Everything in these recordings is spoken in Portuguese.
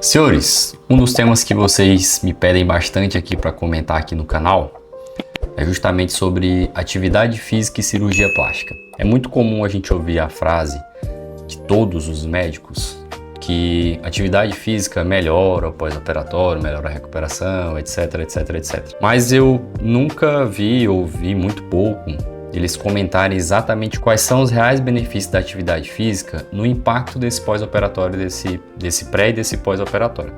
Senhores, um dos temas que vocês me pedem bastante aqui para comentar aqui no canal é justamente sobre atividade física e cirurgia plástica. É muito comum a gente ouvir a frase de todos os médicos que atividade física melhora o pós-operatório, melhora a recuperação, etc, etc, etc. Mas eu nunca vi, ouvi muito pouco eles comentarem exatamente quais são os reais benefícios da atividade física no impacto desse pós-operatório, desse pré e desse pós-operatório.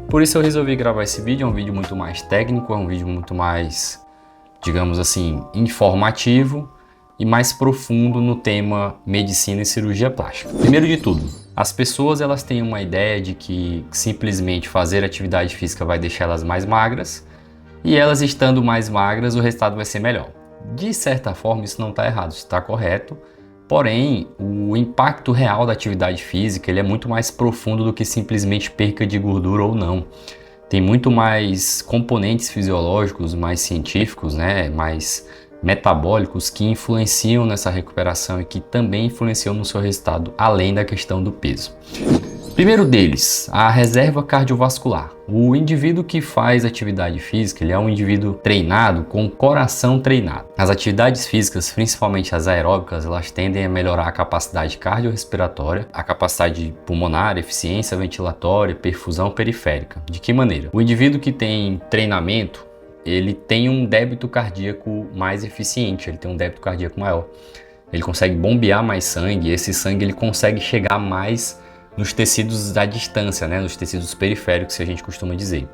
Por isso eu resolvi gravar esse vídeo. É um vídeo muito mais técnico, é um vídeo muito mais, digamos assim, informativo e mais profundo no tema medicina e cirurgia plástica. Primeiro de tudo, as pessoas elas têm uma ideia de que simplesmente fazer atividade física vai deixar elas mais magras, e elas estando mais magras o resultado vai ser melhor. De certa forma isso não está errado, isso está correto, porém o impacto real da atividade física ele é muito mais profundo do que simplesmente perca de gordura ou não. Tem muito mais componentes fisiológicos, mais científicos, mais metabólicos que influenciam nessa recuperação e que também influenciam no seu resultado, além da questão do peso. Primeiro deles, a reserva cardiovascular. O indivíduo que faz atividade física, ele é um indivíduo treinado com o coração treinado. As atividades físicas, principalmente as aeróbicas, elas tendem a melhorar a capacidade cardiorrespiratória, a capacidade pulmonar, eficiência ventilatória, perfusão periférica. De que maneira? O indivíduo que tem treinamento, ele tem um débito cardíaco mais eficiente, ele tem um débito cardíaco maior. Ele consegue bombear mais sangue, e esse sangue ele consegue chegar mais nos tecidos da distância, nos tecidos periféricos, que a gente costuma dizer.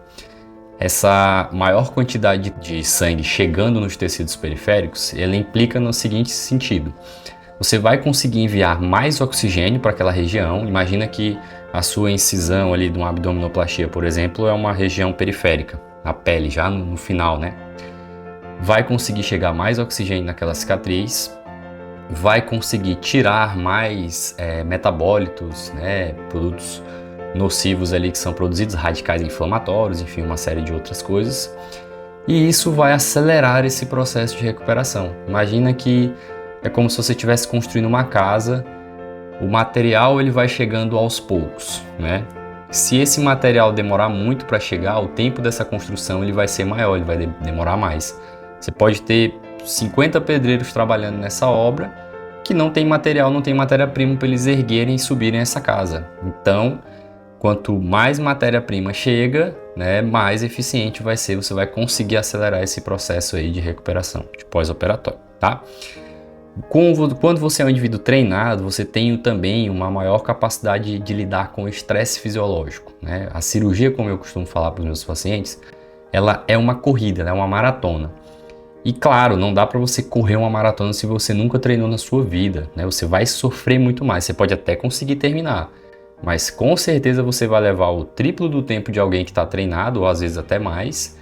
Essa maior quantidade de sangue chegando nos tecidos periféricos, ela implica no seguinte sentido: você vai conseguir enviar mais oxigênio para aquela região. Imagina que a sua incisão ali de uma abdominoplastia, por exemplo, é uma região periférica, a pele já no final, vai conseguir chegar mais oxigênio naquela cicatriz, vai conseguir tirar mais metabólitos, produtos nocivos ali que são produzidos, radicais inflamatórios, enfim, uma série de outras coisas. E isso vai acelerar esse processo de recuperação. Imagina que é como se você estivesse construindo uma casa, o material ele vai chegando aos poucos, Se esse material demorar muito para chegar, o tempo dessa construção ele vai ser maior, ele vai demorar mais. Você pode ter 50 pedreiros trabalhando nessa obra que não tem material, não tem matéria-prima para eles erguerem e subirem essa casa. Então, quanto mais matéria-prima chega, mais eficiente vai ser, você vai conseguir acelerar esse processo aí de recuperação, de pós-operatório, tá? Quando você é um indivíduo treinado, você tem também uma maior capacidade de lidar com o estresse fisiológico, A cirurgia, como eu costumo falar para os meus pacientes, ela é uma corrida, ela é uma maratona. E claro, não dá para você correr uma maratona se você nunca treinou na sua vida, Você vai sofrer muito mais, você pode até conseguir terminar, mas com certeza você vai levar o triplo do tempo de alguém que está treinado, ou às vezes até mais,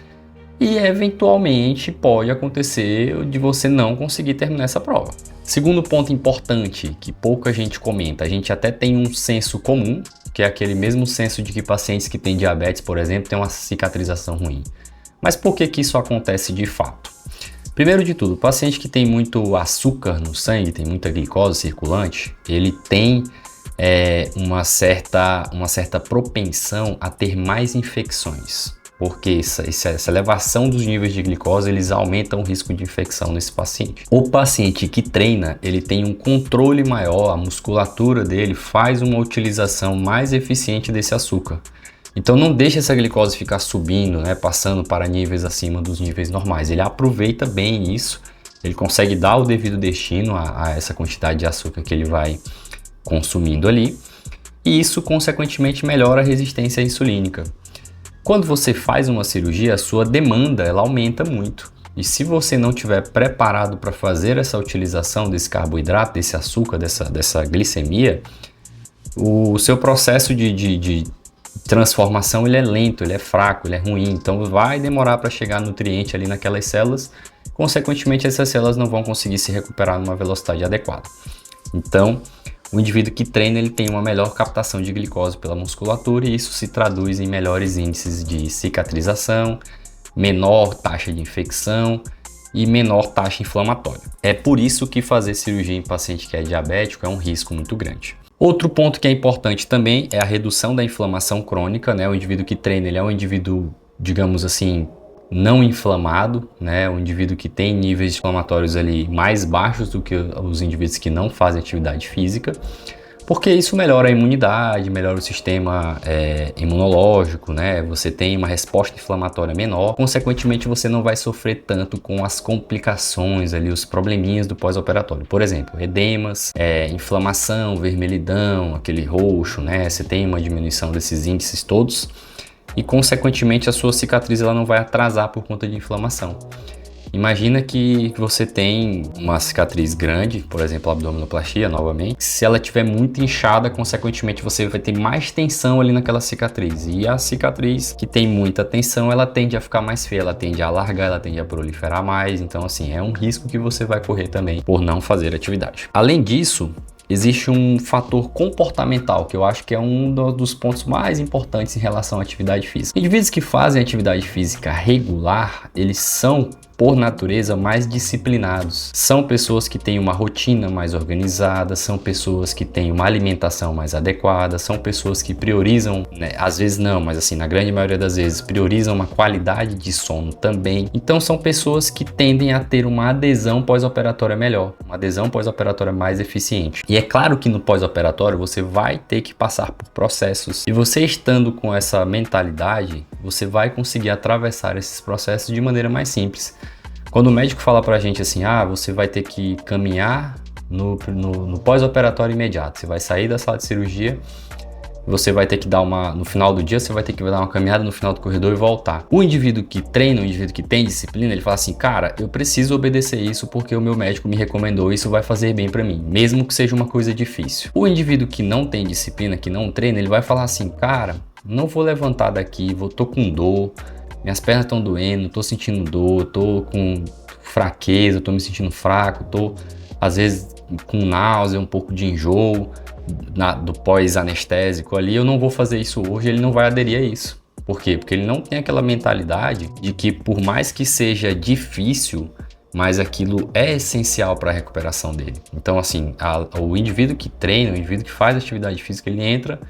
e eventualmente pode acontecer de você não conseguir terminar essa prova. Segundo ponto importante que pouca gente comenta, a gente até tem um senso comum, que é aquele mesmo senso de que pacientes que têm diabetes, por exemplo, têm uma cicatrização ruim. Mas por que isso acontece de fato? Primeiro de tudo, o paciente que tem muito açúcar no sangue, tem muita glicose circulante, ele tem uma certa propensão a ter mais infecções, porque essa elevação dos níveis de glicose, eles aumentam o risco de infecção nesse paciente. O paciente que treina, ele tem um controle maior, a musculatura dele faz uma utilização mais eficiente desse açúcar. Então não deixa essa glicose ficar subindo, passando para níveis acima dos níveis normais. Ele aproveita bem isso, ele consegue dar o devido destino a essa quantidade de açúcar que ele vai consumindo ali, e isso consequentemente melhora a resistência insulínica. Quando você faz uma cirurgia, a sua demanda ela aumenta muito. E se você não estiver preparado para fazer essa utilização desse carboidrato, desse açúcar, dessa glicemia, o seu processo de transformação ele é lento, ele é fraco, ele é ruim, então vai demorar para chegar nutriente ali naquelas células, consequentemente essas células não vão conseguir se recuperar numa velocidade adequada. Então, o indivíduo que treina ele tem uma melhor captação de glicose pela musculatura, e isso se traduz em melhores índices de cicatrização, menor taxa de infecção e menor taxa inflamatória. É por isso que fazer cirurgia em paciente que é diabético é um risco muito grande. Outro ponto que é importante também é a redução da inflamação crônica, né? O indivíduo que treina, ele é um indivíduo, digamos assim, não inflamado, né? Um indivíduo que tem níveis inflamatórios ali mais baixos do que os indivíduos que não fazem atividade física, porque isso melhora a imunidade, melhora o sistema imunológico, né? Você tem uma resposta inflamatória menor, consequentemente você não vai sofrer tanto com as complicações ali, os probleminhas do pós-operatório. Por exemplo, edemas, inflamação, vermelhidão, aquele roxo, né? Você tem uma diminuição desses índices todos e consequentemente a sua cicatriz ela não vai atrasar por conta de inflamação. Imagina que você tem uma cicatriz grande, por exemplo, abdominoplastia, novamente. Se ela estiver muito inchada, consequentemente você vai ter mais tensão ali naquela cicatriz. E a cicatriz que tem muita tensão, ela tende a ficar mais feia, ela tende a alargar, ela tende a proliferar mais. Então, assim, é um risco que você vai correr também por não fazer atividade. Além disso, existe um fator comportamental, que eu acho que é um dos pontos mais importantes em relação à atividade física. Indivíduos que fazem atividade física regular, eles são, por natureza, mais disciplinados. São pessoas que têm uma rotina mais organizada, são pessoas que têm uma alimentação mais adequada, são pessoas que priorizam, né, às vezes não, mas assim, na grande maioria das vezes, priorizam uma qualidade de sono também. Então são pessoas que tendem a ter uma adesão pós-operatória melhor, uma adesão pós-operatória mais eficiente. E é claro que no pós-operatório você vai ter que passar por processos. E você estando com essa mentalidade, você vai conseguir atravessar esses processos de maneira mais simples. Quando o médico fala pra gente assim, você vai ter que caminhar no pós-operatório imediato, você vai sair da sala de cirurgia, você vai ter que dar no final do dia, você vai ter que dar uma caminhada no final do corredor e voltar. O indivíduo que treina, o indivíduo que tem disciplina, ele fala assim, cara, eu preciso obedecer isso porque o meu médico me recomendou, isso vai fazer bem pra mim, mesmo que seja uma coisa difícil. O indivíduo que não tem disciplina, que não treina, ele vai falar assim, cara, não vou levantar daqui, tô com dor, minhas pernas estão doendo, tô sentindo dor, tô com fraqueza, tô me sentindo fraco, tô às vezes com náusea, um pouco de enjoo do pós-anestésico ali, eu não vou fazer isso hoje, ele não vai aderir a isso. Por quê? Porque ele não tem aquela mentalidade de que por mais que seja difícil, mas aquilo é essencial para a recuperação dele. Então assim, o indivíduo que treina, o indivíduo que faz atividade física, ele entra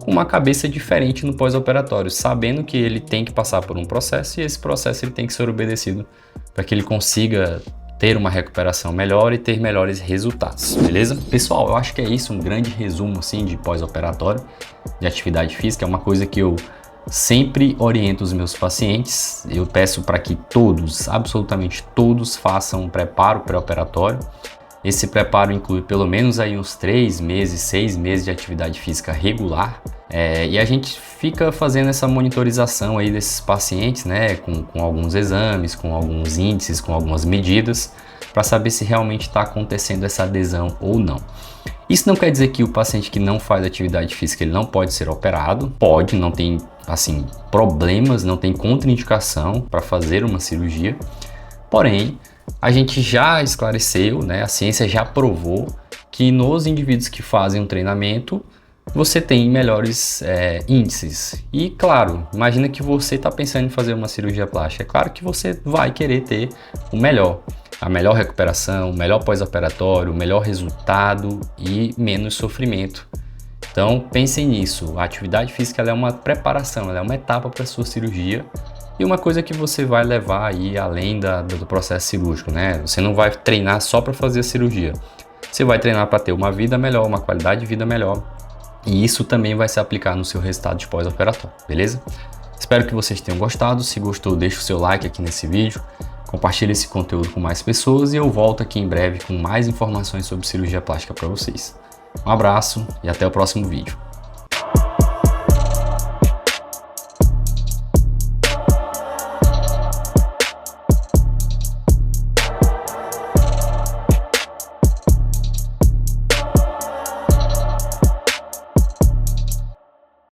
com uma cabeça diferente no pós-operatório, sabendo que ele tem que passar por um processo e esse processo ele tem que ser obedecido para que ele consiga ter uma recuperação melhor e ter melhores resultados, beleza? Pessoal, eu acho que é isso, um grande resumo assim de pós-operatório, de atividade física, é uma coisa que eu sempre oriento os meus pacientes, eu peço para que todos, absolutamente todos, façam um preparo pré-operatório. Esse preparo inclui pelo menos aí uns 3 meses, 6 meses de atividade física regular. E a gente fica fazendo essa monitorização aí desses pacientes, né, com alguns exames, com alguns índices, com algumas medidas, para saber se realmente está acontecendo essa adesão ou não. Isso não quer dizer que o paciente que não faz atividade física ele não pode ser operado, pode, não tem assim problemas, não tem contraindicação para fazer uma cirurgia, porém a gente já esclareceu, né, a ciência já provou que nos indivíduos que fazem um treinamento você tem melhores índices. E claro, imagina que você está pensando em fazer uma cirurgia plástica. É claro que você vai querer ter o melhor, a melhor recuperação, o melhor pós-operatório, o melhor resultado e menos sofrimento. Então pensem nisso, a atividade física ela é uma preparação, ela é uma etapa para a sua cirurgia e uma coisa que você vai levar aí além do processo cirúrgico, né? Você não vai treinar só para fazer a cirurgia, você vai treinar para ter uma vida melhor, uma qualidade de vida melhor. E isso também vai se aplicar no seu resultado de pós-operatório, beleza? Espero que vocês tenham gostado. Se gostou, deixa o seu like aqui nesse vídeo, compartilhe esse conteúdo com mais pessoas e eu volto aqui em breve com mais informações sobre cirurgia plástica para vocês. Um abraço e até o próximo vídeo.